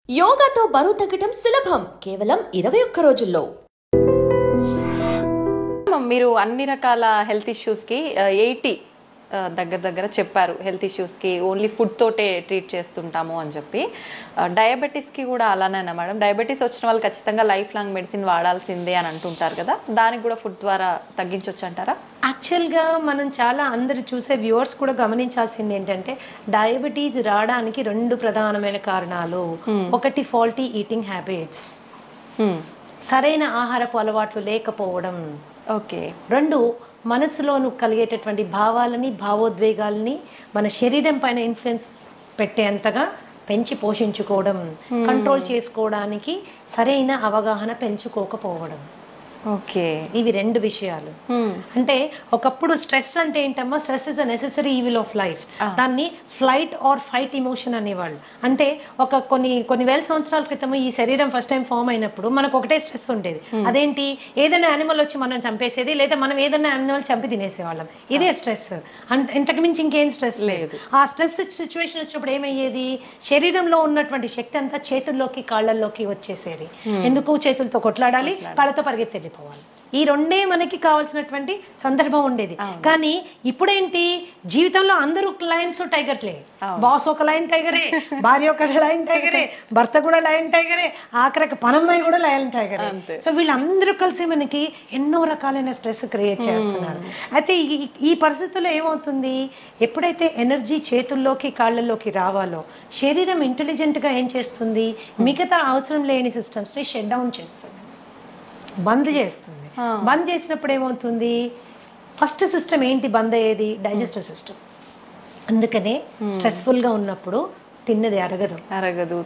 యోగాతో బరువు తగ్గడం సులభం కేవలం 21 రోజుల్లో. మీరు అన్ని రకాల హెల్త్ ఇష్యూస్కి 80 దగ్గర చెప్పారు. హెల్త్ ఇష్యూస్కి ఓన్లీ ఫుడ్ తోటే ట్రీట్ చేస్తుంటాము అని చెప్పి. డయాబెటీస్కి కూడా అలానేనా మేడం? డయాబెటీస్ వచ్చిన వాళ్ళు ఖచ్చితంగా లైఫ్ లాంగ్ మెడిసిన్ వాడాల్సిందే అని అంటుంటారు కదా, దానికి కూడా ఫుడ్ ద్వారా తగ్గించవచ్చు అంటారా? యాక్చువల్గా మనం చాలా అందరు చూసే వ్యూవర్స్ కూడా గమనించాల్సింది ఏంటంటే డయాబెటీస్ రావడానికి 2 ప్రధానమైన కారణాలు. ఒకటి ఫాల్టీ ఈటింగ్ హ్యాబిట్స్, సరైన ఆహారపు అలవాట్లు లేకపోవడం. ఓకే. 2 మనసులోను కలిగేటటువంటి భావాలని భావోద్వేగాలని మన శరీరం పైన ఇన్ఫ్లుయెన్స్ పెట్టేంతగా పెంచి పోషించుకోవడం, కంట్రోల్ చేసుకోవడానికి సరైన అవగాహన పెంచుకోకపోవడం. ఓకే. ఇవి 2 విషయాలు. అంటే ఒకప్పుడు స్ట్రెస్ అంటే ఏంటమ్మా, stress is a necessary evil of life. దాన్ని ఫ్లైట్ ఆర్ ఫైట్ ఇమోషన్ అనేవాళ్ళు. అంటే కొన్ని వేల సంవత్సరాల క్రితం ఈ శరీరం ఫస్ట్ టైం ఫామ్ అయినప్పుడు మనకు ఒకటే స్ట్రెస్ ఉండేది. అదేంటి, ఏదైనా యానిమల్ వచ్చి మనం చంపేసేది, లేదా మనం ఏదైనా యానిమల్ చంపి తినేసేవాళ్ళం. ఇదే స్ట్రెస్. ఇంతకు మించి ఇంకేం స్ట్రెస్ లేదు. ఆ స్ట్రెస్ సిచ్యువేషన్ వచ్చినప్పుడు ఏమయ్యేది, శరీరంలో ఉన్నటువంటి శక్తి అంతా చేతుల్లోకి కాళ్ళల్లోకి వచ్చేసేది. ఎందుకు, చేతులతో కొట్లాడాలి, కాళ్ళతో పరిగెత్తి పోవాలి. ఈ 2 మనకి కావాల్సినటువంటి సందర్భం ఉండేది. కానీ ఇప్పుడేంటి, జీవితంలో అందరూ లయన్స్ టైగర్లే. బాస్ ఒక లయన్ టైగరే, భార్య ఒక లయన్ టైగరే, భర్త కూడా లయన్ టైగరే, ఆఖరికి పనమ్మాయి కూడా లయన్ టైగరే. సో వీళ్ళందరూ కలిసి మనకి ఎన్నో రకాలైన స్ట్రెస్ క్రియేట్ చేస్తున్నారు. అయితే ఈ పరిస్థితుల్లో ఏమవుతుంది, ఎప్పుడైతే ఎనర్జీ చేతుల్లోకి కాళ్ళల్లోకి రావాలో శరీరం ఇంటెలిజెంట్గా ఏం చేస్తుంది, మిగతా అవసరం లేని సిస్టమ్స్ని షట్ డౌన్ చేస్తుంది, బంద్ చేస్తుంది. బంద్ చేసినప్పుడు ఏమవుతుంది, ఫస్ట్ సిస్టమ్ ఏంటి బంద్ అయ్యేది, డైజెస్టివ్ సిస్టమ్. అందుకనే స్ట్రెస్ఫుల్గా ఉన్నప్పుడు తిన్నది అరగదు,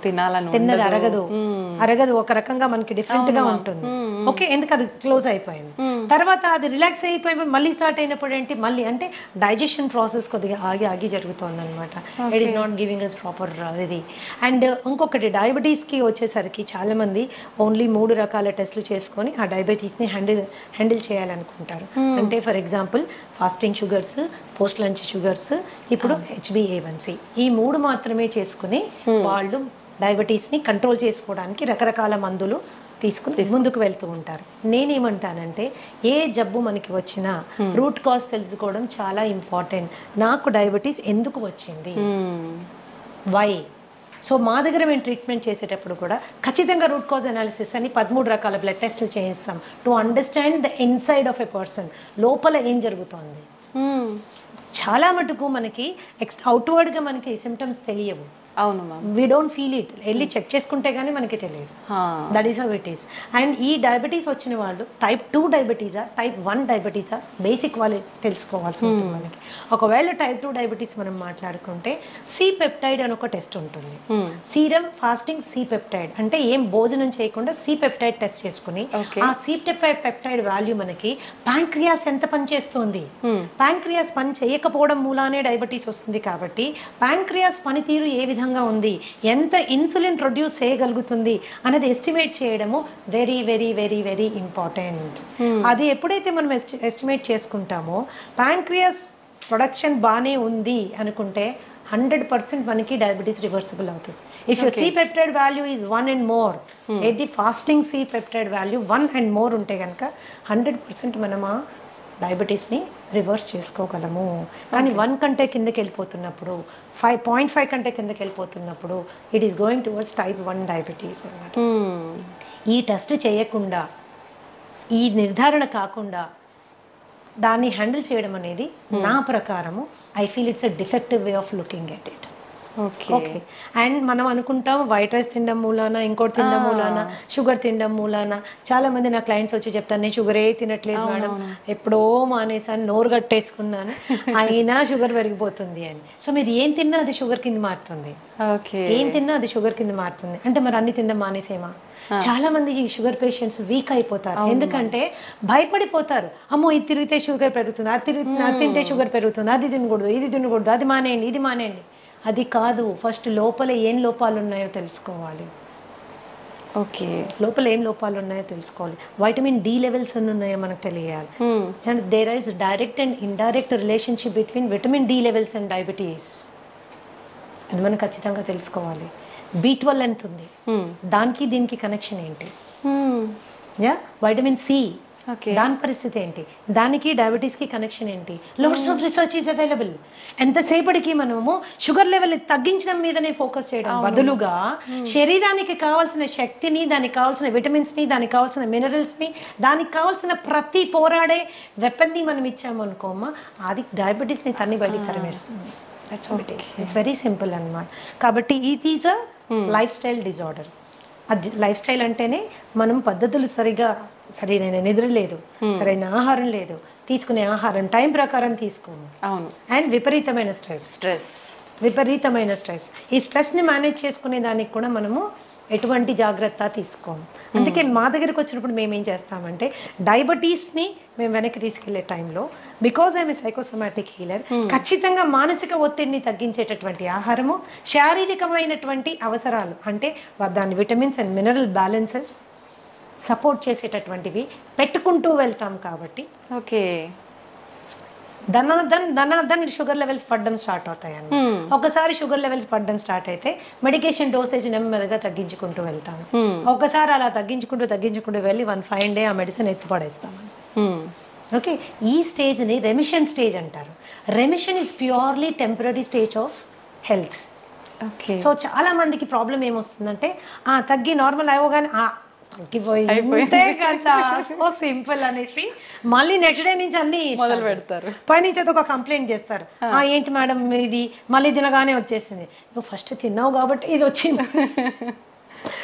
తిన్నది అరగదు, ఒక రకంగా మనకి డిఫరెంట్ గా ఉంటుంది. ఓకే, ఎందుకు అది క్లోజ్ అయిపోయింది. తర్వాత అది రిలాక్స్ అయిపోయి మళ్ళీ స్టార్ట్ అయినప్పుడు ఏంటి, మళ్ళీ అంటే డైజెషన్ ప్రాసెస్ కొద్దిగా ఆగి జరుగుతుంది అనమాట. It is not giving us proper ఇది. అండ్ ఇంకొకటి, డయాబెటీస్కి వచ్చేసరికి చాలా మంది ఓన్లీ 3 రకాల టెస్టులు చేసుకొని ఆ డయాబెటీస్ని హ్యాండిల్ చేయాలనుకుంటారు. అంటే for example fasting sugars, post lunch sugars, ఇప్పుడు HbA1c, ఈ 3 మాత్రమే చేసుకుని వాళ్ళు డయాబెటీస్ని కంట్రోల్ చేసుకోవడానికి రకరకాల మందులు తీసుకుని ముందుకు వెళ్తూ ఉంటారు. నేనేమంటానంటే ఏ జబ్బు మనకి వచ్చినా రూట్ కాజ్ తెలుసుకోవడం చాలా ఇంపార్టెంట్. నాకు డయాబెటీస్ ఎందుకు వచ్చింది, వై. సో మా దగ్గర మేము ట్రీట్మెంట్ చేసేటప్పుడు కూడా ఖచ్చితంగా రూట్ కాజ్ అనాలిసిస్ అని 13 రకాల బ్లడ్ టెస్టులు చేయిస్తాం to understand the inside of a person, లోపల ఏం జరుగుతోంది. చాలా మటుకు మనకి అవుట్వర్డ్గా మనకి సిమ్టమ్స్ తెలియవు. అవును ma'am, we don't feel it. వెళ్ళి చెక్ చేసుకుంటే గానీ మనకి తెలియదు. That is how it is. And ఈ డయాబెటీస్ వచ్చిన వాళ్ళు టైప్ 2 డయాబెటీసా, టైప్ 1 డయాబెటీసా, బేసిక్ వాళ్ళు తెలుసుకోవాల్సి ఉంటుంది మనకి. ఒకవేళ టైప్ 2 డయాబెటీస్ మనం మాట్లాడుకుంటే సి పెప్టైడ్ అని ఒక టెస్ట్ ఉంటుంది. సీరం ఫాస్టింగ్ సి పెప్టైడ్ అంటే ఏం భోజనం చేయకుండా సి పెప్టైడ్ టెస్ట్ చేసుకుని ఆ సి పెప్టైడ్ వాల్యూ మనకి ప్యాంక్రియాస్ ఎంత పనిచేస్తుంది, ప్యాంక్రియాస్ పని చేయకపోవడం మూలానే డయాబెటీస్ వస్తుంది. కాబట్టి ప్యాంక్రియాస్ పనితీరు ఏ విధంగా ఉంది, ఎంత ఇన్సులిన్ ప్రొడ్యూస్ చేయగలుగుతుంది అనేది ఎస్టిమేట్ చేయడము very very very very important. అది ఎప్పుడైతే మనం ఎస్టిమేట్ చేసుకుంటామో ప్యాంక్రియాస్ ప్రొడక్షన్ బాగానే ఉంది అనుకుంటే 100% మనకి డయాబెటీస్ రివర్సిబుల్ అవుతుంది. If you C peptide value is 1 and more, ఏది fasting C peptide value 1 and more ఉంటే కనుక 100% మనం ఆ డయాబెటీస్ని రివర్స్ చేసుకోగలము. కానీ 1 కంటే కిందకి వెళ్ళిపోతున్నప్పుడు, 5.5 కంటే కిందకి వెళ్ళిపోతున్నప్పుడు it is going towards type 1 diabetes అన్నమాట. ఈ టెస్ట్ చేయకుండా, ఈ నిర్ధారణ కాకుండా దాన్ని హ్యాండిల్ చేయడం అనేది నా ప్రకారము I feel it's a defective way of looking at it. Okay. And మనం అనుకుంటాం వైట్ రైస్ తినడం మూలాన, ఇంకోటి తినడం మూలాన, షుగర్ తినడం మూలాన. చాలా మంది నా క్లయింట్స్ వచ్చి చెప్తాను, నేను షుగర్ తినట్లేదు మేడం, ఎప్పుడో మానేసాను, నోరు కట్టేసుకున్నాను, అయినా షుగర్ పెరిగిపోతుంది అని. సో మీరు ఏం తిన్నా అది షుగర్ కింద మారుతుంది, ఏం తిన్నా అది షుగర్ కింద మారుతుంది. అంటే మరి అన్ని తినడం మానేసేమా? చాలా మంది ఈ షుగర్ పేషెంట్స్ వీక్ అయిపోతారు. ఎందుకంటే భయపడిపోతారు, అమ్మో ఇది తిరిగితే షుగర్ పెరుగుతుంది, అది తింటే షుగర్ పెరుగుతుంది, అది తినకూడదు, ఇది తినకూడదు, అది మానేయండి, ఇది మానేయండి. అది కాదు, ఫస్ట్ లోపల ఏం లోపాలు ఉన్నాయో తెలుసుకోవాలి. ఓకే, లోపల ఏం లోపాలు ఉన్నాయో తెలుసుకోవాలి. వైటమిన్ డి లెవెల్స్ ఎన్ని ఉన్నాయో మనకు తెలియాలి. And there is direct and indirect relationship between vitamin D levels and diabetes, అది మనం ఖచ్చితంగా తెలుసుకోవాలి. B12 ఎంత ఉంది, దానికి దీనికి కనెక్షన్ ఏంటి, వైటమిన్ సి దాని పరిస్థితి ఏంటి, దానికి డయాబెటీస్కి కనెక్షన్ ఏంటి, lots of research is available. ఎంతసేపటికి మనము షుగర్ లెవెల్ తగ్గించడం మీదనే ఫోకస్ చేయడం బదులుగా శరీరానికి కావాల్సిన శక్తిని, దానికి కావాల్సిన విటమిన్స్ని, దానికి కావాల్సిన మినరల్స్ని, దానికి కావాల్సిన ప్రతి పోరాడే వెపన్ని మనం ఇచ్చాము అనుకోమ్మా, అది డయాబెటీస్ని తన్ని బయటికి తరిమేస్తుంది. ఇట్స్ వెరీ సింపుల్ అన్నమాట. కాబట్టి it is a life style disorder. అది లైఫ్ స్టైల్ అంటేనే మనం పద్ధతులు సరైన నిద్ర లేదు, సరైన ఆహారం లేదు, తీసుకునే ఆహారం టైం ప్రకారం తీసుకోము, అండ్ విపరీతమైన స్ట్రెస్. ఈ స్ట్రెస్ని మేనేజ్ చేసుకునే దానికి కూడా మనము ఎటువంటి జాగ్రత్త తీసుకోము. అందుకే మా దగ్గరికి వచ్చినప్పుడు మేము ఏం చేస్తామంటే డయాబెటీస్ని మేము వెనక్కి తీసుకెళ్లే టైంలో, because I'm a psychosomatic healer, ఖచ్చితంగా మానసిక ఒత్తిడిని తగ్గించేటటువంటి ఆహారము, శారీరకమైనటువంటి అవసరాలు అంటే దాని vitamins and mineral balances support చేసేటటువంటివి పెట్టుకుంటూ వెళ్తాం. కాబట్టి ధనాధన్ షుగర్ లెవెల్స్ పడడం స్టార్ట్ అవుతాయండి. ఒకసారి షుగర్ లెవెల్స్ పడడం స్టార్ట్ అయితే మెడికేషన్ డోసేజ్ నెమ్మదిగా తగ్గించుకుంటూ వెళ్తాను. ఒకసారి అలా తగ్గించుకుంటూ వెళ్ళి 1 fine day ఆ మెడిసిన్ ఎత్తిపడేస్తాము. ఓకే, ఈ స్టేజ్ని రెమిషన్ స్టేజ్ అంటారు. Remission is purely temporary stage of health. So చాలా మందికి ప్రాబ్లం ఏమొస్తుందంటే తగ్గి నార్మల్ అవ్వగానే తగ్గిపోయిందే కదా, సో సింపుల్ అనేసి మళ్ళీ నెక్స్ట్ డే నుంచి అన్ని మొదలు పెడతారు. పైనుంచి ఒక కంప్లైంట్ చేస్తారు, ఏంటి మేడం ఇది మళ్ళీ తినగానే వచ్చేసింది. నువ్వు ఫస్ట్ తిన్నావు కాబట్టి ఇది వచ్చింది,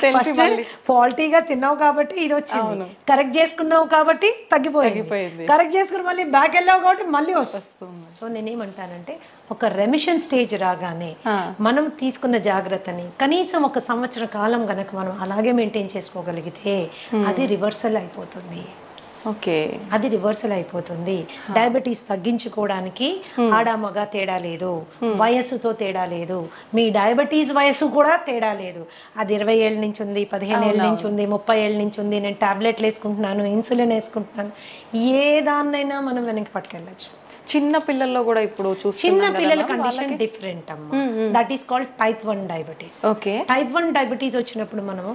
ఫస్ట్ ఫాల్టీగా తిన్నావు కాబట్టి ఇది వచ్చింది, కరెక్ట్ చేసుకున్నావు కాబట్టి తగ్గిపోయింది, కరెక్ట్ చేసుకుని మళ్ళీ బ్యాక్ వెళ్ళావు కాబట్టి మళ్ళీ వస్తుంది. సో నేనేమంటానంటే ఒక రెమిషన్ స్టేజ్ రాగానే మనం తీసుకున్న జాగ్రత్తని కనీసం 1 సంవత్సర కాలం గనక మనం అలాగే మెయింటైన్ చేసుకోగలిగితే అది రివర్సల్ అయిపోతుంది. అది రివర్సల్ అయిపోతుంది. డయాబెటీస్ తగ్గించుకోవడానికి ఆడ మగ తేడా లేదు, వయస్సుతో తేడా లేదు, మీ డయాబెటీస్ వయస్సు కూడా తేడా లేదు. అది 20 ఏళ్ళ నుంచి ఉంది, 15 ఏళ్ళ నుంచి ఉంది, 30 ఏళ్ళ నుంచి ఉంది, నేను టాబ్లెట్లు వేసుకుంటున్నాను, ఇన్సులిన్ వేసుకుంటున్నాను, ఏ దాన్నైనా మనం వెనక్కి పట్టుకెళ్ళచ్చు. చిన్న పిల్లల్లో కూడా ఇప్పుడు చిన్న పిల్లల కండిషన్ డిఫరెంట్ అమ్మా. That is called type 1 diabetes. Type 1 diabetes వచ్చినప్పుడు మనము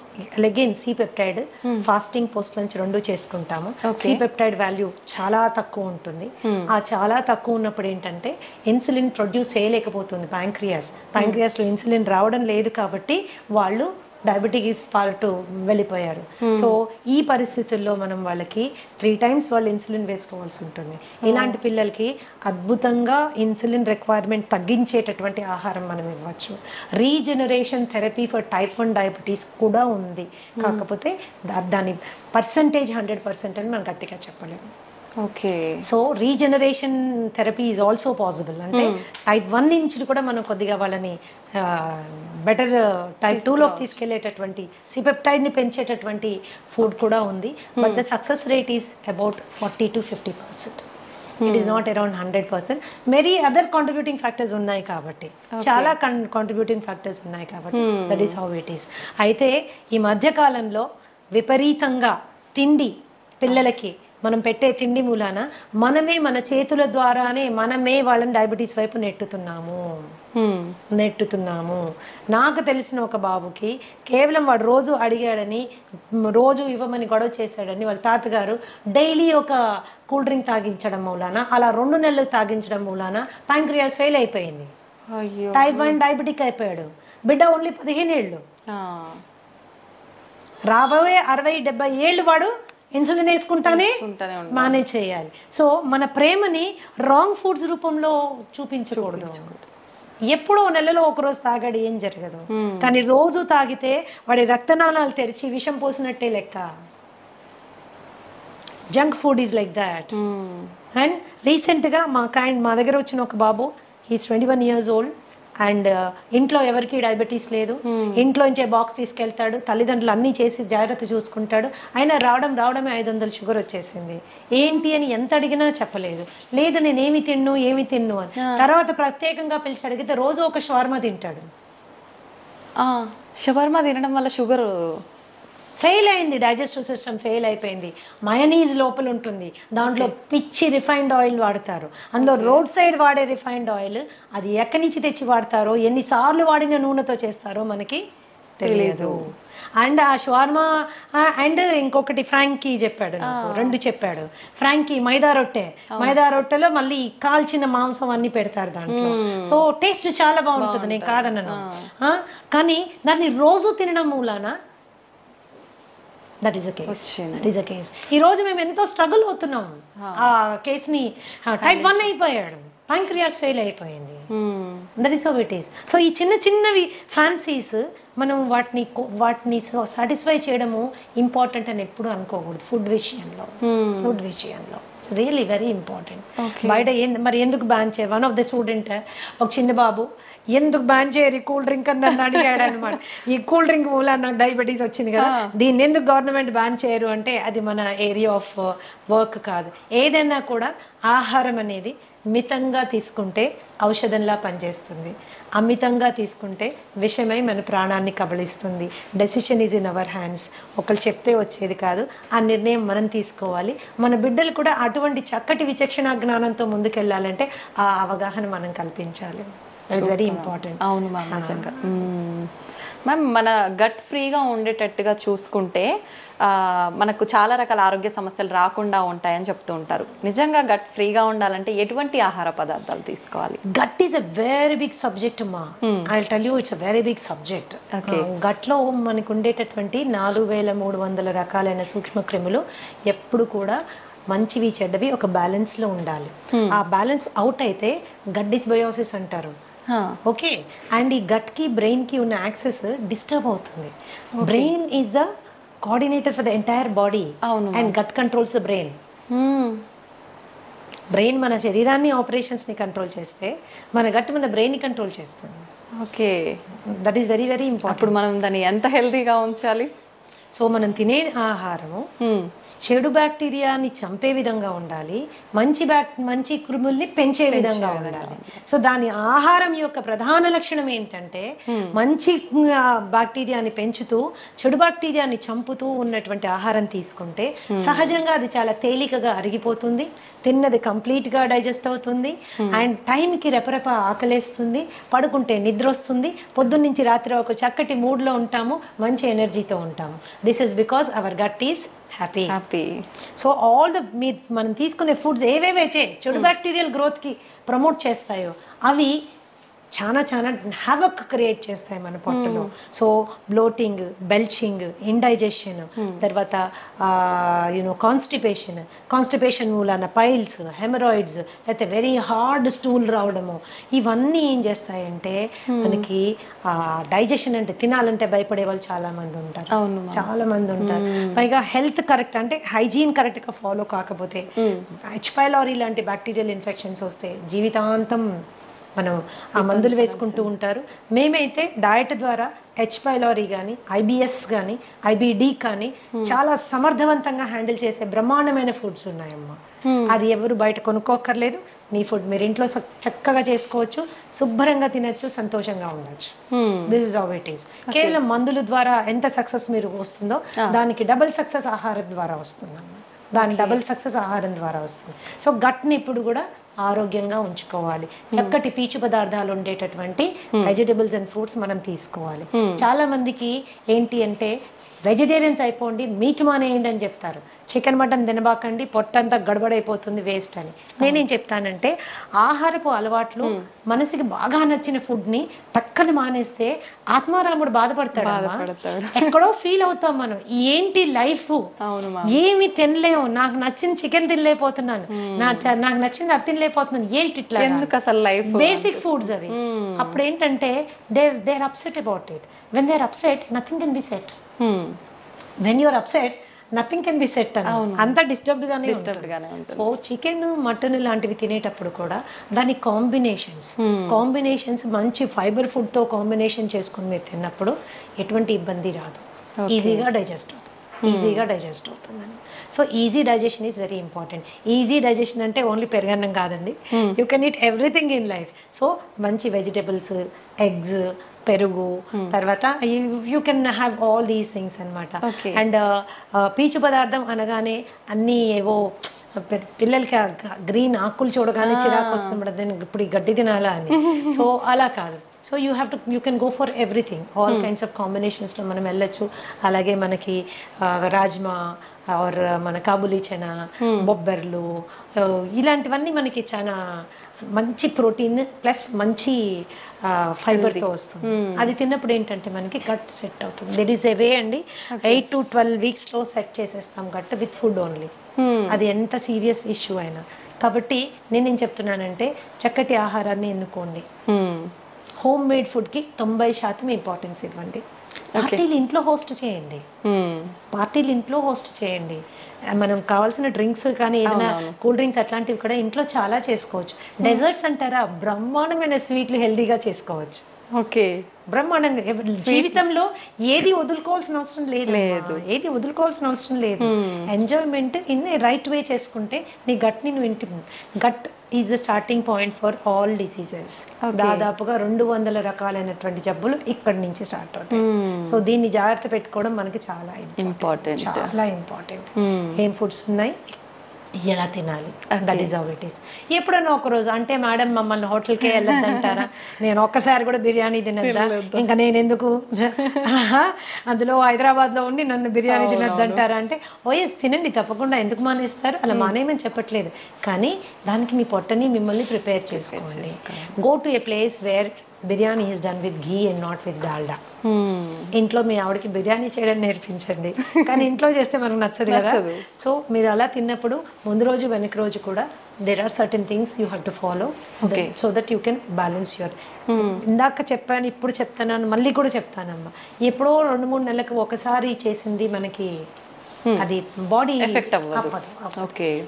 again C peptide fasting post lunch 2 చేసుకుంటాము. సి పెప్టైడ్ వాల్యూ చాలా తక్కువ ఉంటుంది. ఆ చాలా తక్కువ ఉన్నప్పుడు ఏంటంటే ఇన్సులిన్ ప్రొడ్యూస్ చేయలేకపోతుంది ప్యాంక్రియాస్ లో ఇన్సులిన్ రావడం లేదు కాబట్టి వాళ్ళు డయాబెటీస్ పార్ట్ వెళ్ళిపోయారు. సో ఈ పరిస్థితుల్లో మనం వాళ్ళకి 3 times వాళ్ళు ఇన్సులిన్ వేసుకోవాల్సి ఉంటుంది. ఇలాంటి పిల్లలకి అద్భుతంగా ఇన్సులిన్ రిక్వైర్మెంట్ తగ్గించేటటువంటి ఆహారం మనం ఇవ్వచ్చు. Regeneration therapy for type 1 diabetes కూడా ఉంది. కాకపోతే దాని పర్సంటేజ్ 100% అని మనం గట్టిగా చెప్పలేము. So regeneration therapy is also possible. అంటే టైప్ 1 నుంచి కూడా మనం కొద్దిగా వాళ్ళని బెటర్ టైప్ 2లోకి తీసుకెళ్లేటటువంటి సిపెప్టైడ్ని పెంచేటటువంటి ఫుడ్ కూడా ఉంది. But the success rate is about 40 to 50%. It is not around 100%. Many other contributing factors ఉన్నాయి కాబట్టి, చాలా కాంట్రిబ్యూటింగ్ ఫ్యాక్టర్స్ ఉన్నాయి కాబట్టి that is how it is. అయితే ఈ మధ్య కాలంలో విపరీతంగా తిండి పిల్లలకి మనం పెట్టే తిండి మూలాన మనమే మన చేతుల ద్వారానే మనమే వాళ్ళని డయాబెటీస్ వైపు నెట్టుతున్నాము. నాకు తెలిసిన ఒక బాబుకి కేవలం వాడు రోజు అడిగాడని, రోజు ఇవ్వమని గొడవ చేశాడని వాళ్ళ తాతగారు డైలీ ఒక కూల్ డ్రింక్ తాగించడం మూలాన, అలా 2 నెలలు తాగించడం మూలాన ప్యాంక్రియాస్ ఫెయిల్ అయిపోయింది. టైప్ 1 డయాబెటిక్ అయిపోయాడు. బిడ్డ ఓన్లీ 15 ఏళ్ళు. రాబోయే 60-70 ఏళ్ళు వాడు ఇన్సులిన్ వేసుకుంటానే మేనేజ్ చేయాలి. సో మన ప్రేమని రాంగ్ ఫుడ్స్ రూపంలో చూపించకూడదు. ఎప్పుడో నెలలో ఒకరోజు తాగాడు ఏం జరగదు, కానీ రోజు తాగితే వాడి రక్తనాళాలు తెరిచి విషం పోసినట్టే లెక్క. Junk food is like that. And రీసెంట్గా మా దగ్గర వచ్చిన ఒక బాబు, హీస్ 21 years old, అండ్ ఇంట్లో ఎవరికి డయాబెటీస్ లేదు. ఇంట్లోంచే బాక్స్ తీసుకెళ్తాడు, తల్లిదండ్రులు అన్నీ చేసి జాగ్రత్త చూసుకుంటాడు. అయినా రావడమే 500 షుగర్ వచ్చేసింది. ఏంటి అని ఎంత అడిగినా చెప్పలేదు. లేదు నేను ఏమి తిన్ను అని. తర్వాత ప్రత్యేకంగా పిలిచి అడిగితే రోజు ఒక షవర్మా తింటాడు. షవర్మా తినడం వల్ల షుగర్ ఫెయిల్ అయింది, డైజెస్టివ్ సిస్టమ్ ఫెయిల్ అయిపోయింది. మయోనీస్ లోపల ఉంటుంది, దాంట్లో పిచ్చి రిఫైన్డ్ ఆయిల్ వాడతారు. అందులో రోడ్ సైడ్ వాడే రిఫైన్డ్ ఆయిల్, అది ఎక్కడి నుంచి తెచ్చి వాడతారో, ఎన్నిసార్లు వాడిన నూనెతో చేస్తారో మనకి తెలియదు. అండ్ ఆ షవర్మా అండ్ ఇంకొకటి ఫ్రాంకీ చెప్పాడు నాకు, 2 చెప్పాడు. ఫ్రాంకీ మైదా రొట్టెలో మళ్ళీ కాల్చిన మాంసం అన్ని పెడతారు దాంట్లో. సో టేస్ట్ చాలా బాగుంటుంది, నేను కాదన్నాను. కానీ దాన్ని రోజు తినడం మూలాన దట్ ఈస్ అ కేస్. ఈ రోజు మేము ఎంతో స్ట్రగుల్ అవుతున్నాం. ఆ కేసుని టైప్ 1 అయిపోయాడు, ప్యాంక్రియాస్ ఫెయిల్ అయిపోయింది. That is how it is. So ఈ చిన్నవి ఫ్యాన్సీస్ మనం వాటిని సాటిస్ఫై చేయడము ఇంపార్టెంట్ అని ఎప్పుడు అనుకోకూడదు. ఫుడ్ విషయంలో ఇట్స్ రియల్లీ వెరీ ఇంపార్టెంట్. బయట మరి ఎందుకు బ్యాన్ చేయ, వన్ ఆఫ్ ద స్టూడెంట్, ఒక చిన్న బాబు, ఎందుకు బ్యాన్ చేయరు కూల్ డ్రింక్ అని నన్ను అడిగాడు అనమాట. ఈ కూల్ డ్రింక్ మూల నాకు డయాబెటీస్ వచ్చింది కదా, దీన్ని ఎందుకు గవర్నమెంట్ బ్యాన్ చేయరు అంటే అది మన ఏరియా ఆఫ్ వర్క్ కాదు. ఏదైనా కూడా ఆహారం అనేది మితంగా తీసుకుంటే ఔషధంలా పనిచేస్తుంది, అమితంగా తీసుకుంటే విషమై మన ప్రాణాన్ని కబళిస్తుంది. Decision is in our hands. ఒకళ్ళు చెప్తే వచ్చేది కాదు, ఆ నిర్ణయం మనం తీసుకోవాలి. మన బిడ్డలు కూడా అటువంటి చక్కటి విచక్షణ జ్ఞానంతో ముందుకెళ్ళాలంటే ఆ అవగాహన మనం కల్పించాలి. That's very important. అవును మ్యామ్, నిజంగా. మ్యామ్, మన గట్ ఫ్రీగా ఉండేటట్టుగా చూసుకుంటే మనకు చాలా రకాల ఆరోగ్య సమస్యలు రాకుండా ఉంటాయని చెప్తూ ఉంటారు. నిజంగా గట్ ఫ్రీగా ఉండాలంటే ఎటువంటి ఆహార పదార్థాలు తీసుకోవాలి? Gut is a very big subject అమ్మా. I will tell you, it's a very big subject. Gut లో మనకు ఉండేటటువంటి 4300 రకాలైన సూక్ష్మ క్రిములు ఎప్పుడు కూడా మంచివి చెడ్డవి ఒక బ్యాలెన్స్ లో ఉండాలి. ఆ బ్యాలెన్స్ అవుట్ అయితే గట్ డిస్బయోసిస్ అంటారు. ఓకే, అండ్ ఈ గట్ కి బ్రెయిన్ కి ఉన్న యాక్సెస్ డిస్టర్బ్ అవుతుంది. Brain is the coordinator for the entire body and gut controls the brain. Brain మన శరీరాన్ని ఆపరేషన్స్ ని కంట్రోల్ చేస్తే మన గట్ మన బ్రెయిన్ ని కంట్రోల్ చేస్తుంది. Okay, that is very very important. అప్పుడు మనం దాన్ని ఎంత హెల్తీగా ఉంచాలి? సో మనం తినే ఆహారము చెడు బ్యాక్టీరియాని చంపే విధంగా ఉండాలి, మంచి క్రిముల్ని పెంచే విధంగా ఉండాలి. సో దాని ఆహారం యొక్క ప్రధాన లక్షణం ఏంటంటే మంచి బ్యాక్టీరియాని పెంచుతూ చెడు బ్యాక్టీరియాని చంపుతూ ఉన్నటువంటి ఆహారం తీసుకుంటే సహజంగా అది చాలా తేలికగా అరిగిపోతుంది, తిన్నది కంప్లీట్ గా డైజెస్ట్ అవుతుంది, అండ్ టైంకి రెపరెప ఆకలేస్తుంది, పడుకుంటే నిద్ర వస్తుంది, పొద్దున్న నుంచి రాత్రి ఒక చక్కటి మూడ్ లో ఉంటాము, మంచి ఎనర్జీతో ఉంటాము. This is because our gut is happy. So all the మనం తీసుకునే ఫుడ్స్ ఏవేవైతే చెడు బ్యాక్టీరియల్ గ్రోత్ కి ప్రమోట్ చేస్తాయో అవి చాలా హ్యావక్ క్రియేట్ చేస్తాయి మన పొట్టలో. సో బ్లోటింగ్, బెల్చింగ్, ఇండైజెషన్, తర్వాత కాన్స్టిపేషన్ మూలాన పైల్స్, హెమరాయిడ్స్, లేకపోతే వెరీ హార్డ్ స్టూల్ రావడము, ఇవన్నీ ఏం చేస్తాయంటే మనకి డైజెషన్ అంటే తినాలంటే భయపడే వాళ్ళు చాలా మంది ఉంటారు. పైగా హెల్త్ కరెక్ట్ అంటే హైజీన్ కరెక్ట్ గా ఫాలో కాకపోతే హెచ్ పైలోరీ లాంటి బ్యాక్టీరియల్ ఇన్ఫెక్షన్స్ వస్తే జీవితాంతం మనం ఆ మందులు వేసుకుంటూ ఉంటారు. మేమైతే డయట్ ద్వారా హెచ్ పైలోరీ కానీ, ఐబిఎస్ కానీ, ఐబిడి కానీ చాలా సమర్థవంతంగా హ్యాండిల్ చేసే బ్రహ్మాండమైన ఫుడ్స్ ఉన్నాయమ్మా. అది ఎవరు బయట కొనుక్కోక్కర్లేదు. మీ ఫుడ్ మీరు ఇంట్లో చక్కగా చేసుకోవచ్చు, శుభ్రంగా తినచ్చు, సంతోషంగా ఉండొచ్చు. This is how it is. కేవలం మందుల ద్వారా ఎంత సక్సెస్ మీరు వస్తుందో దానికి డబుల్ సక్సెస్ ఆహారం ద్వారా వస్తుందమ్మా. డబుల్ సక్సెస్ ఆహారం ద్వారా వస్తుంది. సో గట్ని ఇప్పుడు కూడా ఆరోగ్యంగా ఉంచుకోవాలి. చక్కటి పీచు పదార్థాలు ఉండేటటువంటి వెజిటబుల్స్ అండ్ ఫ్రూట్స్ మనం తీసుకోవాలి. చాలా మందికి ఏంటి అంటే వెజిటేరియన్స్ అయిపోండి, మీట్ మానేయండి అని చెప్తారు. చికెన్ మటన్ తినబాకండి, పొట్టంతా గడబడైపోతుంది, వేస్ట్ అని. నేనేం చెప్తానంటే ఆహారపు అలవాట్లు మనసుకి బాగా నచ్చిన ఫుడ్ ని టక్కని మానేస్తే ఆత్మారాముడు బాధపడతాడు. ఎక్కడో ఫీల్ అవుతాం మనం, ఏంటి లైఫ్, ఏమి తినలేము, నాకు నచ్చిన చికెన్ తినలేకపోతున్నాను, నాకు నచ్చింది అది తినలేకపోతున్నాను, ఏంటి ఇట్లా, బేసిక్ ఫుడ్స్ అవి. అప్పుడు ఏంటంటే they are upset about it. When they are upset nothing can be set. When you're upset nothing can be set అని అంతా డిస్టర్బ్డ్ గానే ఉంటుంది. సో చికెన్, మటన్ లాంటివి తినేటప్పుడు కూడా దాని కాంబినేషన్స్ మంచి ఫైబర్ ఫుడ్ తో కాంబినేషన్ చేసుకుని మీరు తిన్నప్పుడు ఎటువంటి ఇబ్బంది రాదు, ఈజీగా డైజెస్ట్ అవుతుందని. So easy digestion is very important. Easy digestion అంటే ఓన్లీ పెరుగన్నం కాదండి, you can eat everything in life. So మంచి వెజిటబుల్స్, ఎగ్స్, పెరుగు, తర్వాత you can have all these things అనమాట. అండ్ పీచు పదార్థం అనగానే అన్నీ ఏవో పిల్లలకి గ్రీన్ ఆకులు చూడగానే చిరాకు వస్తుంది, నేను ఇప్పుడు ఈ గడ్డి తినాలా అని. సో అలా కాదు, so you can go for everything, all kinds of కాంబినేషన్స్లో మనం వెళ్ళొచ్చు. అలాగే మనకి రాజ్మా ఆర్ మన కాబులీ చనా, బొబ్బర్లు, ఇలాంటివన్నీ మనకి చాలా మంచి ప్రోటీన్ ప్లస్ మంచి ఫైబర్తో వస్తుంది. అది తిన్నప్పుడు ఏంటంటే మనకి గట్ సెట్ అవుతుంది. దెర్ ఈస్ ఎ వే అండి, 8 to 12 weeksలో సెట్ చేసేస్తాం గట్ విత్ ఫుడ్ ఓన్లీ. అది ఎంత సీరియస్ ఇష్యూ అయినా. కాబట్టి నేనేం చెప్తున్నానంటే చక్కటి ఆహారాన్ని ఎన్నుకోండి. హోమ్ మేడ్ ఫుడ్కి 90% ఇంపార్టెన్స్ ఇవ్వండి. పార్టీలు ఇంట్లో హోస్ట్ చేయండి. మనం కావాల్సిన డ్రింక్స్ కానీ ఏదైనా కూల్ డ్రింక్స్ అట్లాంటివి కూడా ఇంట్లో చాలా చేసుకోవచ్చు. డెజర్ట్స్ అంటారా, బ్రహ్మాండమైన స్వీట్లు హెల్దీగా చేసుకోవచ్చు. ఓకే, బ్రహ్మాండంగా. జీవితంలో ఏది వదులుకోవాల్సిన అవసరం లేదు. ఎంజాయ్మెంట్ ఇన్ రైట్ వే చేసుకుంటే నీ గట్ని నువ్వు gut is the starting point for all diseases. దాదాపుగా 200 రకాలైనటువంటి జబ్బులు ఇక్కడి నుంచి స్టార్ట్ అవుతాయి. సో దీన్ని జాగ్రత్త పెట్టుకోవడం మనకి చాలా ఇంపార్టెంట్. ఏం ఫుడ్స్ ఉన్నాయి, ఎలా తినాలి, that is how it is. ఎప్పుడన్నా ఒక రోజు అంటే మేడం మమ్మల్ని హోటల్కే వెళ్ళొద్దంటారా, నేను ఒక్కసారి కూడా బిర్యానీ తినద్దా, ఇంకా నేను ఎందుకు అందులో హైదరాబాద్లో ఉండి నన్ను బిర్యానీ తినద్దంటారా అంటే ఓఎస్ తినండి తప్పకుండా, ఎందుకు మానేస్తారు, అలా మానేయమని చెప్పట్లేదు. కానీ దానికి మీ పొట్టని మిమ్మల్ని ప్రిపేర్ చేసుకోండి. Go to A place where biryani is done with ghee and not with Dalda. ఇంట్లో మీ ఆవిడకి బిర్యానీ చేయడం నేర్పించండి, కానీ ఇంట్లో చేస్తే మనకు నచ్చదు కదా. సో మీరు అలా తిన్నప్పుడు ముందు రోజు వెనక రోజు కూడా there are certain things you have to follow so that you can balance your ఇందాక చెప్పాను, ఇప్పుడు చెప్తాను, మళ్ళీ కూడా చెప్తానమ్మా. ఎప్పుడో 2-3 నెలలకు ఒకసారి చేసింది మనకి అది బాడీ ఎఫెక్ట్ అవ్వదు.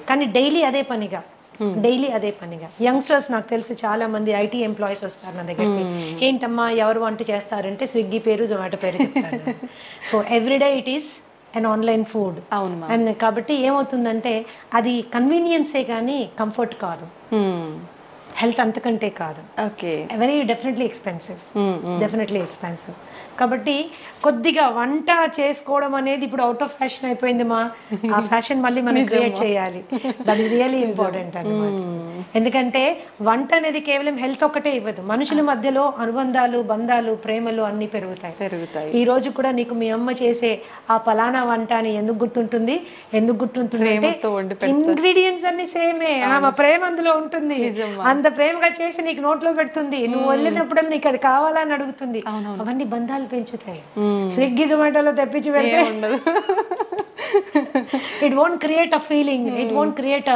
కానీ డైలీ అదే పనిగా యంగ్స్టర్స్ నాకు తెలిసి చాలా మంది ఐటీ ఎంప్లాయీస్ వస్తారు నా దగ్గరికి. ఏంటమ్మా ఎవరు వంట చేస్తారంటే స్విగ్గీ పేరు జొమాటో పేరు చెప్తారు. So everyday it is and online food. And కాబట్టి ఏమవుతుందంటే అది కన్వీనియన్సే కానీ కంఫర్ట్ కాదు, హెల్త్ అంతకంటే కాదు. Very definitely expensive. కాబట్టి కొద్దిగా వంట చేసుకోవడం అనేది ఇప్పుడు అవుట్ ఆఫ్ ఫ్యాషన్ అయిపోయింది మా. ఆ ఫ్యాషన్ మళ్ళీ మనం క్రియేట్ చేయాలి. దట్ ఈస్ రియల్లీ ఇంపార్టెంట్ అన్నమాట. ఎందుకంటే వంట అనేది కేవలం హెల్త్ ఒక్కటే ఇవ్వదు, మనుషుల మధ్యలో అనుబంధాలు, బంధాలు, ప్రేమలు అన్ని పెరుగుతాయి. ఈ రోజు కూడా నీకు మీ అమ్మ చేసే ఆ పలానా వంట అని ఎందుకు గుర్తుంటుంది అంటే ఇంగ్రీడియంట్స్ అన్ని సేమే, ఆమె ప్రేమ అందులో ఉంటుంది. అంత ప్రేమగా చేసి నీకు నోట్లో పెడుతుంది, నువ్వు వెళ్ళినప్పుడు నీకు అది కావాలని అడుగుతుంది. అవన్నీ బంధాలు పెంచుతాయి. స్విగ్గీ జొమాటోలో తెప్పించి పెడితే it won't create a feeling, it won't create a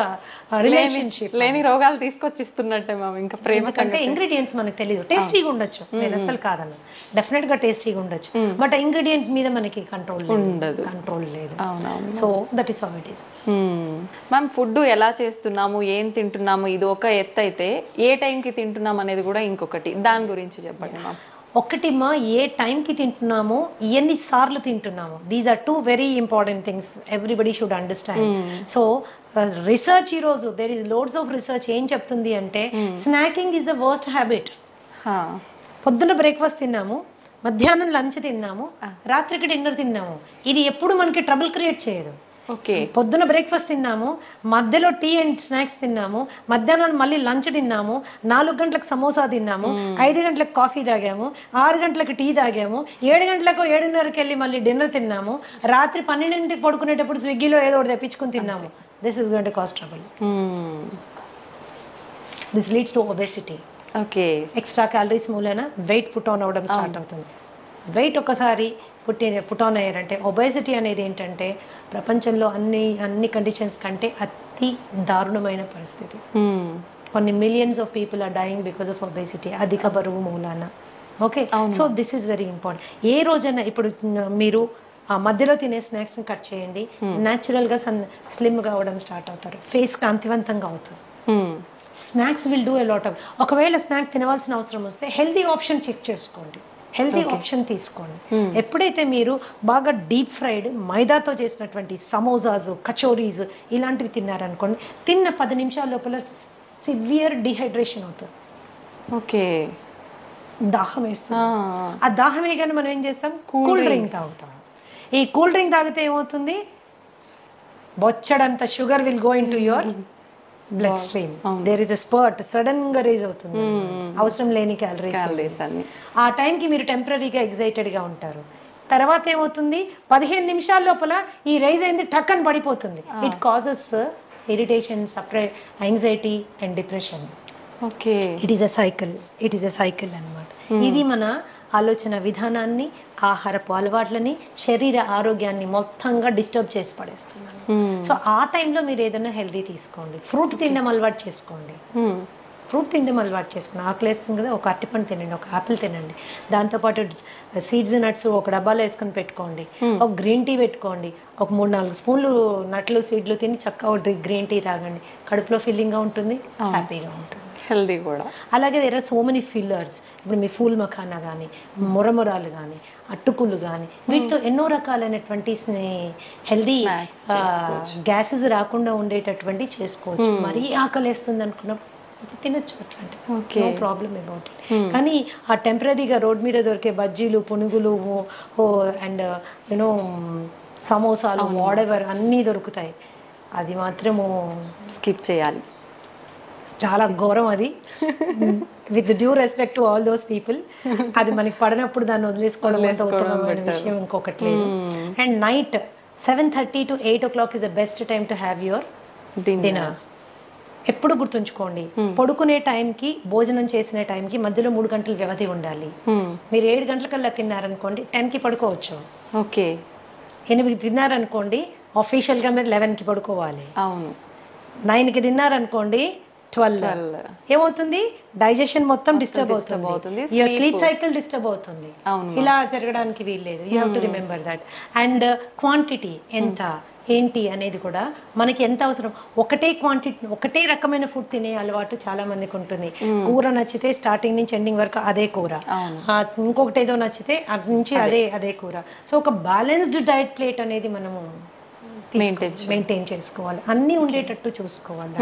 relationship. లేని రోగాలు తీసుకొచ్చిస్తున్నట్టే మ్యామ్. ఇంకా ప్రేమ కంటే ఇంగ్రీడియంట్స్ మనకు తెలియదు. టేస్టీగా ఉండొచ్చు, నేను అసలు కాదన్నా, డెఫినెట్ గా టేస్టీగా ఉండొచ్చు, బట్ ఇంగ్రీడియంట్ మీద మనకి కంట్రోల్ లేదు. So that is how it is. Ma'am food ఎలా చేస్తున్నాము, ఏం తింటున్నాము, ఇది ఒక ఎత్తు అయితే ఏ టైంకి తింటున్నాం అనేది కూడా ఇంకొకటి. దాని గురించి చెప్పండి మ్యామ్. ఒకటి మా ఏ టైంకి తింటున్నామో, ఎన్నిసార్లు తింటున్నామో, these are 2 very important things everybody should understand. So research ఈరోజు there is loads of research ఏం చెప్తుంది అంటే snacking is the worst habit. పొద్దున్న బ్రేక్ఫాస్ట్ తిన్నాము, మధ్యాహ్నం లంచ్ తిన్నాము, రాత్రికి డిన్నర్ తిన్నాము, ఇది ఎప్పుడు మనకి ట్రబుల్ క్రియేట్ చేయదు. పొద్దున బ్రేక్ఫాస్ట్ తిన్నాము, మధ్యలో టీ అండ్ స్నాక్స్ తిన్నాము, మధ్యాహ్నం మళ్ళీ లంచ్ తిన్నాము, 4 గంటలకు సమోసా తిన్నాము, 5 గంటలకు కాఫీ తాగాము, 6 గంటలకు టీ తాగాము, 7 గంటలకు 7:30కి వెళ్ళి మళ్ళీ డిన్నర్ తిన్నాము, రాత్రి 12ంటికి పడుకునేటప్పుడు స్విగ్గీలో ఏదో ఒకటి తెప్పించుకుని తిన్నాము. This is going to cause trouble. This leads to obesity. Extra calories మూలన వెయిట్ పుట్ ఆన్ అవ్వడం స్టార్ట్ అవుతుంది. వెయిట్ ఒకసారి పుట్ ఆన్ అయ్యారంటే ఒబెసిటీ అనేది ఏంటంటే ప్రపంచంలో అన్ని కండిషన్స్ కంటే అతి దారుణమైన పరిస్థితి. కొన్ని millions of people are dying because of obesity, అధిక బరువు మూలాన. Okay, so this is very important. ఏ రోజైనా ఇప్పుడు మీరు ఆ మధ్యలో తినే స్నాక్స్ని కట్ చేయండి, న్యాచురల్గా స్లిమ్గా అవ్వడం స్టార్ట్ అవుతారు, ఫేస్ కాంతివంతంగా అవుతుంది. Snacks will do a lot of. ఒకవేళ స్నాక్ తినవలసిన అవసరం వస్తే హెల్తీ ఆప్షన్ చెక్ చేసుకోండి, హెల్తీ ఆప్షన్ తీసుకోండి. ఎప్పుడైతే మీరు బాగా డీప్ ఫ్రైడ్ మైదాతో చేసినటువంటి సమోసాస్, కచోరీస్ ఇలాంటివి తిన్నారనుకోండి, తిన్న 10 నిమిషాల లోపల సివియర్ డిహైడ్రేషన్ అవుతుంది. దాహం వేస్తుంది. ఆ దాహం వేయగానే మనం ఏం చేస్తాం, కూల్ డ్రింక్ తాగుతాం. ఈ కూల్ డ్రింక్ తాగితే ఏమవుతుంది, బొచ్చడంత sugar will go into your blood stream, there is a spurt, sudden గా రేజ్ అవుతుంది, అవసరం లేని క్యాలరీస్ అన్ని. ఆ టైంకి మీరు టెంపరీగా ఎగ్జైటెడ్గా ఉంటారు. తర్వాత ఏమవుతుంది, 15 నిమిషాల లోపల ఈ రైజ్ అయింది టక్ అని పడిపోతుంది. It causes irritation, anxiety and depression. Okay, it is a cycle అనమాట. ఇది మన ఆలోచన విధానాన్ని, ఆహారపు అలవాట్లని, శరీర ఆరోగ్యాన్ని మొత్తంగా డిస్టర్బ్ చేసి పడేస్తున్నాను. సో ఆ టైంలో మీరు ఏదైనా హెల్దీ తీసుకోండి, ఫ్రూట్ తినడం అలవాటు చేసుకోండి. ఆకలి వేస్తుంది కదా, ఒక అరటిపండు తినండి, ఒక ఆపిల్ తినండి, దాంతోపాటు సీడ్స్ నట్స్ ఒక డబ్బాలో వేసుకొని పెట్టుకోండి, ఒక గ్రీన్ టీ పెట్టుకోండి, ఒక 3-4 స్పూన్లు నట్లు సీడ్లు తిని చక్కగా ఒక గ్రీన్ టీ తాగండి. కడుపులో ఫిల్లింగ్గా ఉంటుంది, హ్యాపీగా ఉంటుంది, హెల్దీ కూడా. అలాగే there are so many fillers. ఇప్పుడు మీ ఫూల్ మఖానా కానీ, మురమురాలు కానీ, అట్టుకులు కానీ, వీటితో ఎన్నో రకాలైనటువంటి హెల్దీ గ్యాసెస్ రాకుండా ఉండేటటువంటి చేసుకోవచ్చు. మరీ ఆకలి వేస్తుంది అనుకున్నప్పుడు తినచ్చు, అట్లాంటి నో ప్రాబ్లమ్ అబౌట్ ఇట్. కానీ ఆ టెంపరీగా రోడ్ మీద దొరికే బజ్జీలు, పునుగులు అండ్ యూనో సమోసాలు, వాడెవర్ అన్నీ దొరుకుతాయి, అది మాత్రము స్కిప్ చేయాలి. చాలా ఘోరం అది. With due respect to all those people, అది మనకి పడినప్పుడు దాన్ని వదిలేసుకోవడం ఉత్తమమైన విషయం ఇంకొకటి లేదు. And night 7:30 to 8 o'clock is the best time to have your dinner. ఎప్పుడు గుర్తుంచుకోండి, పడుకునే టైంకి, భోజనం చేసిన టైంకి మధ్యలో 3 గంటల వ్యవధి ఉండాలి. మీరు 7 గంటలకల్లా తిన్నారనుకోండి 10కి పడుకోవచ్చు. ఓకే, 8కి తిన్నారనుకోండి ఆఫీషియల్గా మీరు 11కి పడుకోవాలి. అవును. 9కి తిన్నారనుకోండి 12. ఏమవుతుంది, డైజెషన్ మొత్తం డిస్టర్బ్ అవుతుంది, యువర్ స్లీప్ సైకిల్ డిస్టర్బ్ అవుతుంది. ఇలా జరగడానికి వీల్లేదు. You have to remember that. And quantity ఎంత ఏంటి అనేది కూడా మనకి ఎంత అవసరం. ఒకటే క్వాంటిటీ, ఒకటే రకమైన ఫుడ్ తినే అలవాటు చాలా మందికి ఉంటుంది. కూర నచ్చితే స్టార్టింగ్ నుంచి ఎండింగ్ వరకు అదే కూర, ఇంకొకటి ఏదో నచ్చితే అటు నుంచి అదే కూర. సో ఒక బ్యాలెన్స్డ్ డైట్ ప్లేట్ అనేది మనము మెయింటైన్ చేసుకోవాలి, అన్నీ ఉండేటట్టు చూసుకోవాలి,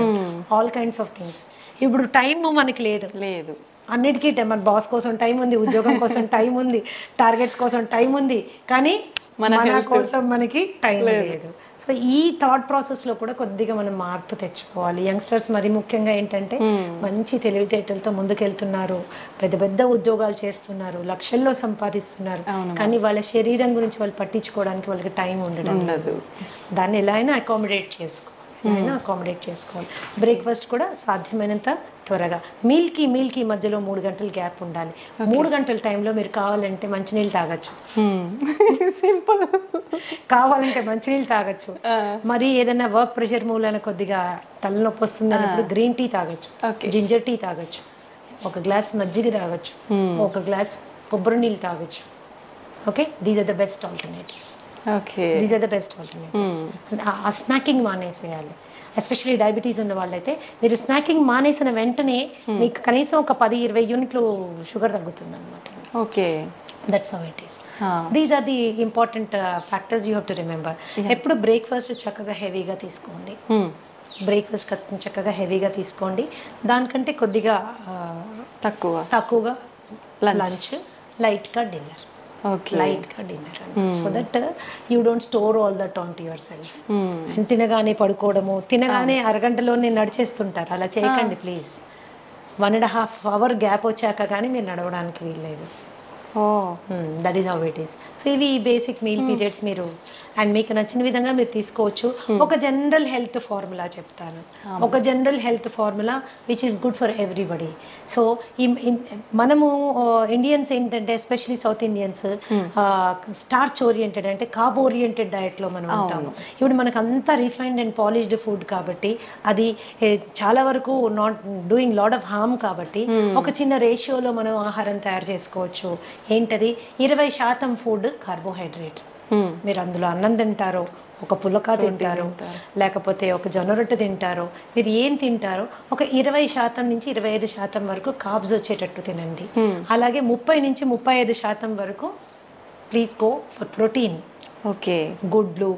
ఆల్ కైండ్స్ ఆఫ్ థింగ్స్. ఇప్పుడు టైం మనకి లేదు, అన్నిటికీ మన బాస్ కోసం టైం ఉంది, ఉద్యోగం కోసం టైం ఉంది, టార్గెట్స్ కోసం టైం ఉంది, కానీ మన కోసం మనకి టైం లేదు. సో ఈ థాట్ ప్రాసెస్ లో కూడా కొద్దిగా మనం మార్పు తెచ్చుకోవాలి. యంగ్స్టర్స్ మరి ముఖ్యంగా ఏంటంటే మంచి తెలివితేటలతో ముందుకెళ్తున్నారు, పెద్ద పెద్ద ఉద్యోగాలు చేస్తున్నారు, లక్షల్లో సంపాదిస్తున్నారు, కానీ వాళ్ళ శరీరం గురించి వాళ్ళు పట్టించుకోవడానికి వాళ్ళకి టైం ఉండడం లేదు. దాన్ని ఎలా అయినా అకామిడేట్ చేసుకోవాలి. బ్రేక్ఫాస్ట్ కూడా సాధ్యమైనంత త్వరగా, మీల్కి మధ్యలో 3 గంటల గ్యాప్ ఉండాలి. 3 గంటల టైంలో మీరు కావాలంటే మంచినీళ్ళు తాగొచ్చు, సింపుల్. కావాలంటే మంచినీళ్ళు తాగొచ్చు. మరి ఏదైనా వర్క్ ప్రెషర్ మూలన కొద్దిగా తలనొప్పి వస్తుంది అన్నప్పుడు గ్రీన్ టీ తాగొచ్చు, జింజర్ టీ తాగొచ్చు, ఒక గ్లాస్ మజ్జిగ తాగొచ్చు, ఒక గ్లాస్ కొబ్బరి నీళ్ళు తాగొచ్చు. Okay, these are the best alternatives. ఆ స్నాకింగ్ మానేసేయాలి. ఎస్పెషలీ డయాబెటీస్ ఉన్న వాళ్ళైతే మీరు స్నాకింగ్ మానేసిన వెంటనే మీకు కనీసం ఒక 10-20 యూనిట్లు షుగర్ తగ్గుతుంది అనమాట. Okay, that's how it is. These are the important factors you have to remember. ఎప్పుడు బ్రేక్ఫాస్ట్ చక్కగా హెవీగా తీసుకోండి, దానికంటే కొద్దిగా తక్కువగా లంచ్, లైట్గా dinner. So that you don't store all that on to your self. అండ్ తినగానే పడుకోవడము, తినగానే అరగంటలోనే నడిచేస్తుంటారు, అలా చేయకండి ప్లీజ్. 1.5 hour గ్యాప్ వచ్చాక కానీ మీరు నడవడానికి వీల్లేదు. That is how it is. So ఇవి బేసిక్ మీల్ పీరియడ్స్ మీరు అండ్ మీకు నచ్చిన విధంగా మీరు తీసుకోవచ్చు. ఒక జనరల్ హెల్త్ ఫార్ములా చెప్తాను, ఒక general health formula which is good for everybody. So మనము ఇండియన్స్ ఏంటంటే especially south Indians starch oriented అంటే కార్బ్ ఓరియంటెడ్ డయట్లో మనం ఉంటాము. ఇప్పుడు మనకు అంతా రిఫైన్డ్ అండ్ పాలిష్డ్ ఫుడ్ కాబట్టి అది చాలా వరకు not doing lot of harm కాబట్టి ఒక చిన్న రేషియోలో మనం ఆహారం తయారు చేసుకోవచ్చు. ఏంటది, 20% ఫుడ్ కార్బోహైడ్రేట్. మీరు అందులో అన్నం తింటారో, ఒక పులక తింటారో, లేకపోతే ఒక జొన్న రొట్టె తింటారో, మీరు ఏం తింటారో ఒక 20% నుంచి 25% వరకు కార్బ్స్ వచ్చేటట్టు తినండి. అలాగే 30 నుంచి 35% వరకు please go for protein. Okay, గుడ్లు,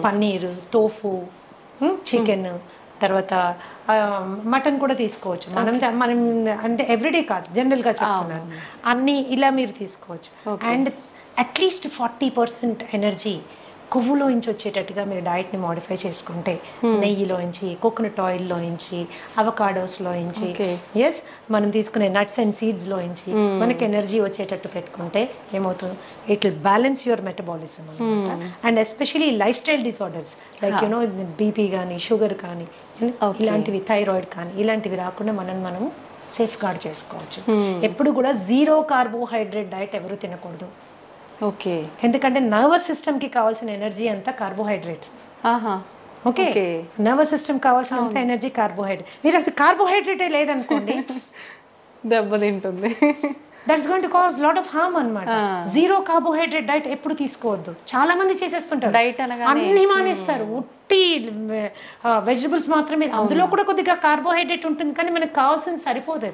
పన్నీరు, తోఫు, చికెన్, తర్వాత మటన్ కూడా తీసుకోవచ్చు. మనం అంటే ఎవ్రీడే కాదు, జనరల్గా చెప్తున్నాను, అన్నీ ఇలా మీరు తీసుకోవచ్చు. అండ్ అట్లీస్ట్ 40% ఎనర్జీ కొవ్వులోంచి వచ్చేటట్టుగా మీరు డైట్ని మోడిఫై చేసుకుంటే, నెయ్యిలోంచి, కోకోనట్ ఆయిల్లోంచి, అవకాడోస్లోంచి, ఎస్ మనం తీసుకునే నట్స్ అండ్ సీడ్స్లోంచి మనకి ఎనర్జీ వచ్చేటట్టు పెట్టుకుంటే ఏమవుతుంది, it will balance your metabolism అనమాట. And especially lifestyle disorders like you know BP కానీ, షుగర్ కానీ, ఇలాంటివి, థైరాయిడ్ కానీ, ఇలాంటివి రాకుండా మనము సేఫ్ గార్డ్ చేసుకోవచ్చు. ఎప్పుడు కూడా జీరో కార్బోహైడ్రేట్ డైట్ ఎవరు తినకూడదు. ఓకే, ఎందుకంటే నర్వస్ సిస్టమ్ కి కావాల్సిన ఎనర్జీ అంతా కార్బోహైడ్రేట్. ఓకే, నర్వస్ సిస్టమ్ కావాల్సినంత ఎనర్జీ కార్బోహైడ్రేట్. మీరు అసలు కార్బోహైడ్రేటే లేదనుకోండి, దెబ్బతింటుంది. That's going to cause lot of harm అన్నమాట. జీరో కార్బోహైడ్రేట్ డైట్ ఎప్పుడు తీసుకోవద్దు. చాలా మంది చేసేస్తుంటారు, డైట్ అన్ని మానేస్తారు, ఉట్టి వెజిటబుల్స్ మాత్రమే. అందులో కూడా కొద్దిగా కార్బోహైడ్రేట్ ఉంటుంది, కానీ మనకు కావాల్సింది సరిపోదు.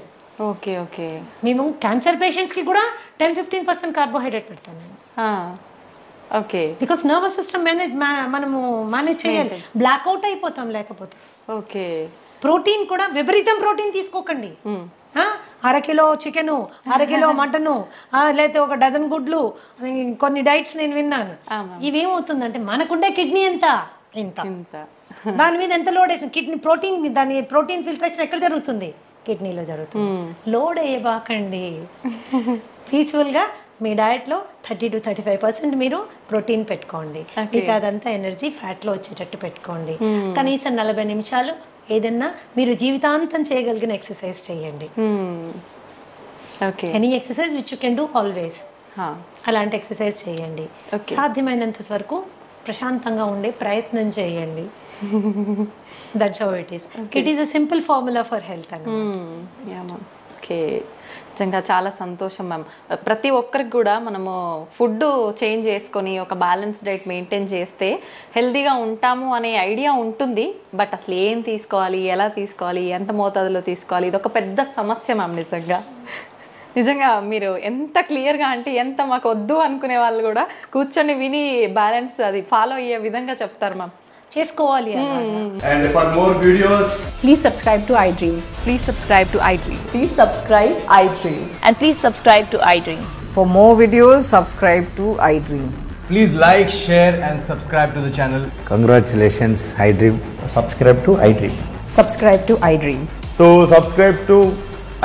ఓకే ఓకే, మేము క్యాన్సర్ పేషెంట్స్ కి కూడా 10-15% కార్బోహైడ్రేట్ పెడతాను నేను. ఓకే, బికాస్ నర్వస్ సిస్టమ్ మనము మేనేజ్ చేయాలి, బ్లాక్అవుట్ అయిపోతాం లేకపోతే. ఓకే, ప్రోటీన్ కూడా విపరీతం ప్రోటీన్ తీసుకోకండి. అరకిలో చికెను, అరకిలో మటను, లేకపోతే ఒక డజన్ గుడ్లు, కొన్ని డైట్స్ నేను విన్నాను. ఇవేమవుతుందంటే మనకుండే కిడ్నీ ఎంత ఇంత, దాని మీద ఎంత లోడ్ వేసింది కిడ్నీ. ప్రోటీన్ ఫిల్టరేషన్ ఎక్కడ జరుగుతుంది? కిడ్నీలో జరుగుతుంది. లోడ్ వేయబాకండి. పీస్ఫుల్ గా మీ డయట్ లో 30-35% మీరు ప్రోటీన్ పెట్టుకోండి. మిగతా అదంతా ఎనర్జీ ఫ్యాట్ లో వచ్చేటట్టు పెట్టుకోండి. కనీసం 40 నిమిషాలు ఏదన్నా మీరు జీవితాంతం చేయగలిగిన ఎక్సర్సైజ్ చేయండి. Any exercise which you can do always, అలాంటి ఎక్సర్సైజ్ చేయండి. సాధ్యమైనంత వరకు ప్రశాంతంగా ఉండే ప్రయత్నం చేయండి. That's how it is. It is a simple formula for health అని. ఓకే, నిజంగా చాలా సంతోషం మ్యామ్. ప్రతి ఒక్కరికి కూడా మనము ఫుడ్ చేంజ్ చేసుకొని ఒక బ్యాలెన్స్ డైట్ మెయింటైన్ చేస్తే హెల్తీగా ఉంటాము అనే ఐడియా ఉంటుంది. బట్ అసలు ఏం తీసుకోవాలి, ఎలా తీసుకోవాలి, ఎంత మోతాదులో తీసుకోవాలి, ఇది ఒక పెద్ద సమస్య మ్యామ్. నిజంగా మీరు ఎంత క్లియర్గా, అంటే ఎంత మాకు వద్దు అనుకునే వాళ్ళు కూడా కూర్చొని విని బ్యాలెన్స్ అది ఫాలో అయ్యే విధంగా చెప్తారు మ్యామ్. చేసుకోవాలి. And for more videos, please subscribe to iDream. Please subscribe to iDream. Please subscribe iDream. And please subscribe to iDream. For more videos, subscribe to iDream. please like, share and subscribe to the channel. Congratulations, iDream. Subscribe to iDream. Subscribe to iDream. So subscribe to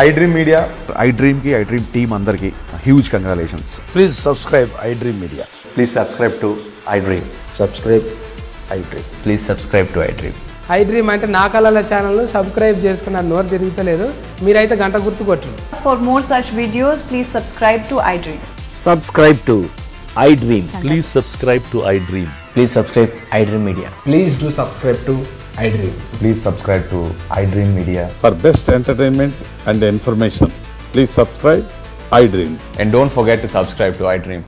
iDream Media. iDream ki iDream team andarki huge congratulations. Please subscribe iDream Media. Please subscribe to iDream. Subscribe iDream. Please subscribe to iDream. iDream అంటే నా కళల channel subscribe చేసుకున్న నోరు తిరుగుతలేదు, మీరైతే గంట గుర్తు కొట్టండి. For more such videos, please subscribe to iDream. Subscribe to iDream. Please subscribe to iDream. Please subscribe iDream Media. Please do subscribe to iDream. Please subscribe to iDream Media. For best entertainment and information, please subscribe iDream. And don't forget to subscribe to iDream.